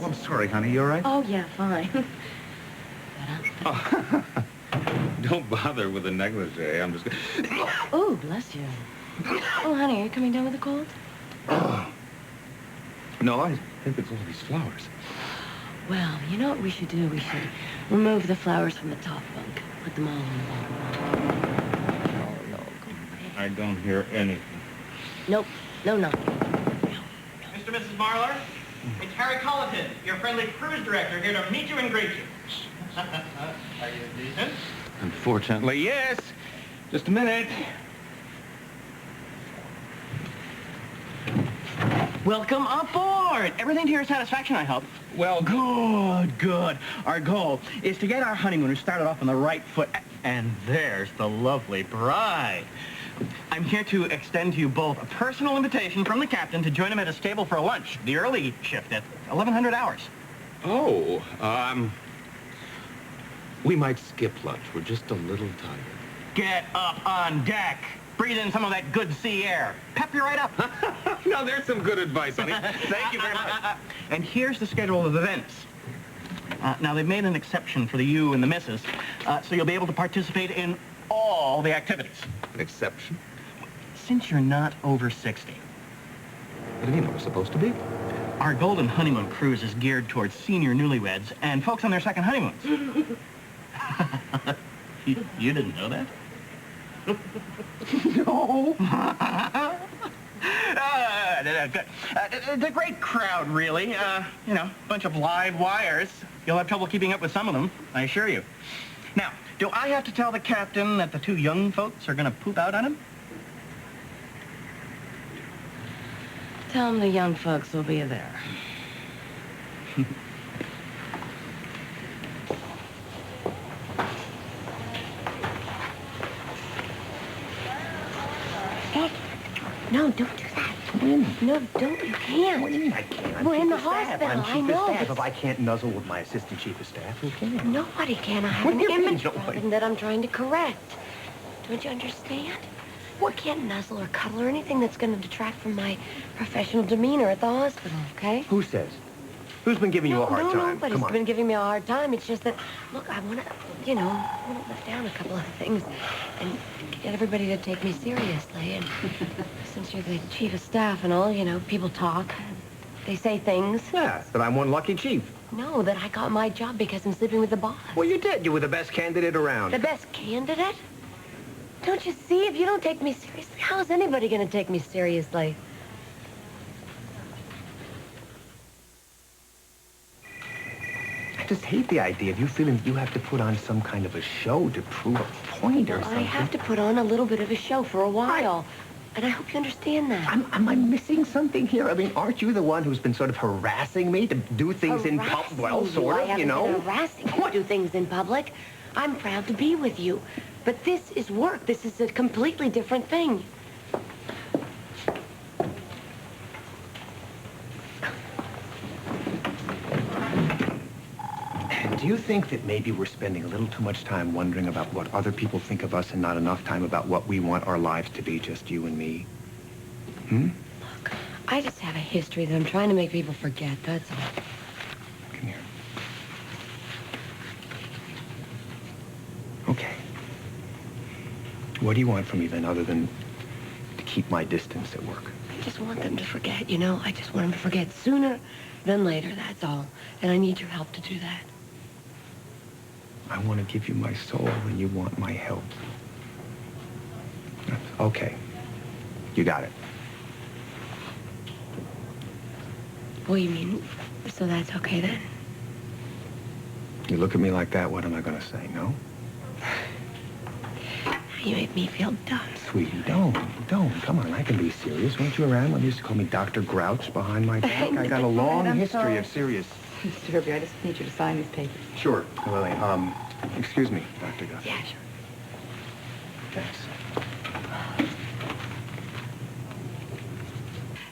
Oh, I'm sorry, honey. You all right? Oh, yeah, fine. Oh. Don't bother with the negligee. I'm just... Oh, bless you. Oh, honey, are you coming down with a cold? Oh. No, I think it's all these flowers. Well, you know what we should do? We should remove the flowers from the top bunk. Put them all in the bottom bunk. Oh, no, go away. I don't hear anything. Nope. No. Mr. and Mrs. Marlar, it's Harry Colleton, your friendly cruise director, here to meet you and greet you. Are you decent? Unfortunately, yes. Just a minute. Welcome aboard. Everything to your satisfaction, I hope. Well, Good. Our goal is to get our honeymooners started off on the right foot. And there's the lovely bride. I'm here to extend to you both a personal invitation from the captain to join him at his stable for lunch, the early shift at 1100 hours. Oh, we might skip lunch. We're just a little tired. Get up on deck. Breathe in some of that good sea air. Pep you right up. No, there's some good advice, honey. Thank you very much. And here's the schedule of events. Now, they've made an exception for the you and the missus, so you'll be able to participate in all the activities. An exception? Since you're not over 60. What do you mean? We're supposed to be? Our golden honeymoon cruise is geared towards senior newlyweds and folks on their second honeymoons. You didn't know that? No. Good. The great crowd, really. You know, a bunch of live wires. You'll have trouble keeping up with some of them, I assure you. Now, do I have to tell the captain that the two young folks are going to poop out on him? Tell them the young folks will be there. Hey, no, don't do that. No, don't. You can't. What do you mean I can't? We're in the chief of staff. hospital, I'm I chief know, of staff. but- If I can't nuzzle with my assistant chief of staff, who can? Nobody can. I have What an do you mean, image nobody? problem that I'm trying to correct. Don't you understand? We can't nuzzle or cuddle or anything that's going to detract from my professional demeanor at the hospital, okay? Who says? Who's been giving you a hard time? Nobody's Come on. been giving me a hard time. It's just that, look, I want to, you know, I want to lift down a couple of things and get everybody to take me seriously. And since you're the chief of staff and all, you know, people talk. They say things. Yeah, that I'm one lucky chief. No, that I got my job because I'm sleeping with the boss. Well, you did. You were the best candidate around. The best candidate? Don't you see? If you don't take me seriously, how is anybody going to take me seriously? I just hate the idea of you feeling that you have to put on some kind of a show to prove a point or Well, something. I have to put on a little bit of a show for a while. And I hope you understand that. Am I missing something here? I mean, aren't you the one who's been sort of harassing me to do things in public? Well, sort of, you know. I haven't been harassing you to do things in public. I'm proud to be with you. But this is work. This is a completely different thing. Do you think that maybe we're spending a little too much time wondering about what other people think of us and not enough time about what we want our lives to be, just you and me? Look, I just have a history that I'm trying to make people forget, that's all. Come here. Okay. What do you want from me, then, other than to keep my distance at work? I just want them to forget, you know? I just want them to forget sooner than later, that's all. And I need your help to do that. I want to give you my soul, and you want my help. Okay. You got it. Well, you mean, so that's okay then? You look at me like that, what am I going to say? No? You make me feel dumb. Sweetie, don't. Come on, I can be serious. Weren't you around when you used to call me Dr. Grouch behind my back? I got a long history of serious... Mr. Herbie, I just need you to sign these papers. Sure, Lily. Excuse me, Dr. Gus. Yeah, sure. Thanks.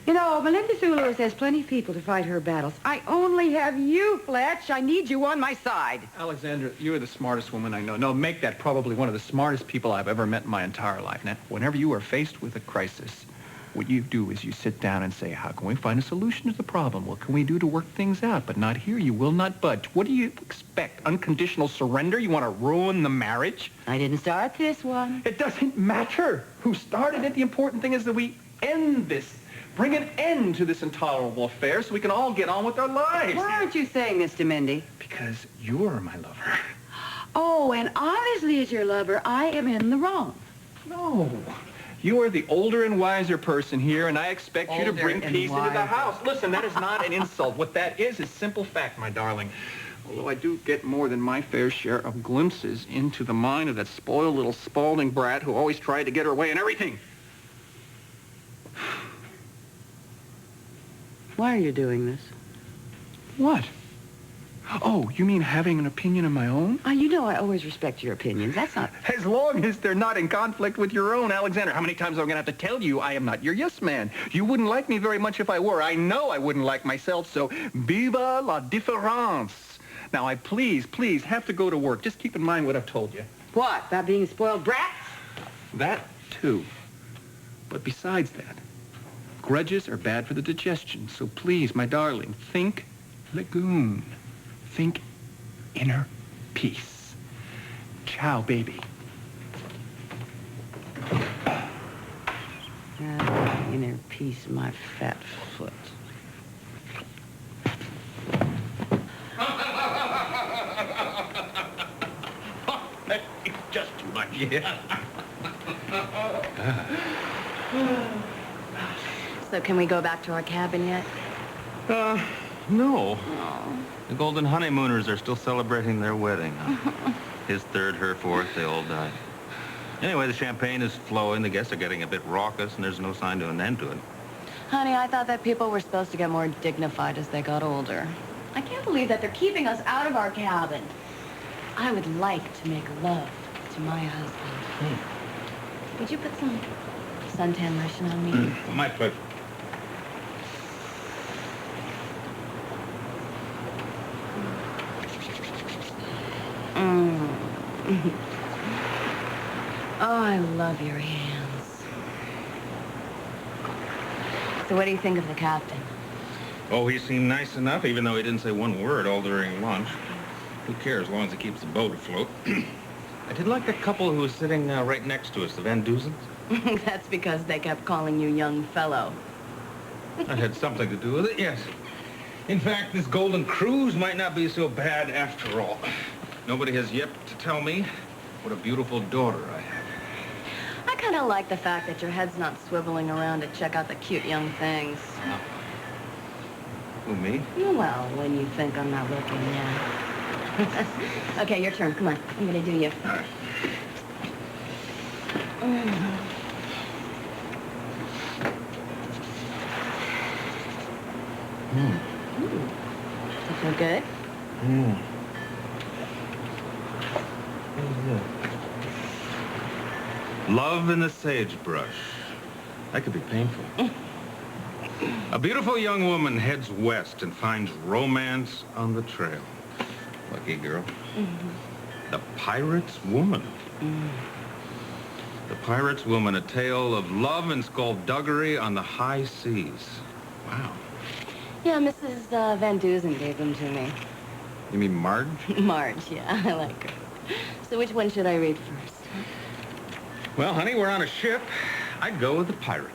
You know, Melinda Sue Lewis has plenty of people to fight her battles. I only have you, Fletch. I need you on my side. Alexandra, you're the smartest woman I know. No, make that probably one of the smartest people I've ever met in my entire life. Now, whenever you are faced with a crisis, What you do is you sit down and say, how can we find a solution to the problem? What can we do to work things out? But not here. You will not budge. What do you expect? Unconditional surrender? You want to ruin the marriage? I didn't start this one. It doesn't matter who started it. The important thing is that we end this. Bring an end to this intolerable affair so we can all get on with our lives. Why aren't you saying this to Mindy? Because you're my lover. Oh, and obviously as your lover, I am in the wrong. No. You are the older and wiser person here, and I expect you to bring Older and peace into the wiser. house. Listen, that is not an insult. What that is simple fact, my darling. Although I do get more than my fair share of glimpses into the mind of that spoiled little Spaulding brat who always tried to get her way in everything. Why are you doing this? What? Oh, you mean having an opinion of my own? You know I always respect your opinions. That's not... As long as they're not in conflict with your own, Alexandra. How many times am I going to have to tell you I am not your yes man? You wouldn't like me very much if I were. I know I wouldn't like myself, so viva la différence. Now, I please have to go to work. Just keep in mind what I've told you. What, about being a spoiled brat? That, too. But besides that, grudges are bad for the digestion. So please, my darling, think lagoon. Think inner peace. Ciao, baby. Inner peace, my fat foot. It's just too much. Yeah. So can we go back to our cabin yet? No. Oh. The Golden Honeymooners are still celebrating their wedding. His third, her fourth, they all died. Anyway, the champagne is flowing, the guests are getting a bit raucous, and there's no sign to an end to it. Honey, I thought that people were supposed to get more dignified as they got older. I can't believe that they're keeping us out of our cabin. I would like to make love to my husband. Would you put some suntan lotion on me? My pleasure. Oh, I love your hands. So what do you think of the captain? Oh, he seemed nice enough, even though he didn't say one word all during lunch. Who cares, as long as he keeps the boat afloat. I did like the couple who was sitting right next to us, the Van Duzens. That's because they kept calling you young fellow. That had something to do with it, yes. In fact, this golden cruise might not be so bad after all. Nobody has yet to tell me what a beautiful daughter I have. I kind of like the fact that your head's not swiveling around to check out the cute young things. Who, me? Well, when you think I'm not looking, yeah. Okay, your turn. Come on. I'm going to do you. All right. Does it feel good? Love in the sagebrush. That could be painful. A beautiful young woman heads west and finds romance on the trail. Lucky girl. The Pirate's Woman. The Pirate's Woman, a tale of love and skullduggery on the high seas. Wow. Yeah, Mrs. Van Duzen gave them to me. You mean Marj? Marj, yeah, I like her. So which one should I read first? Well, honey, we're on a ship. I'd go with the pirate.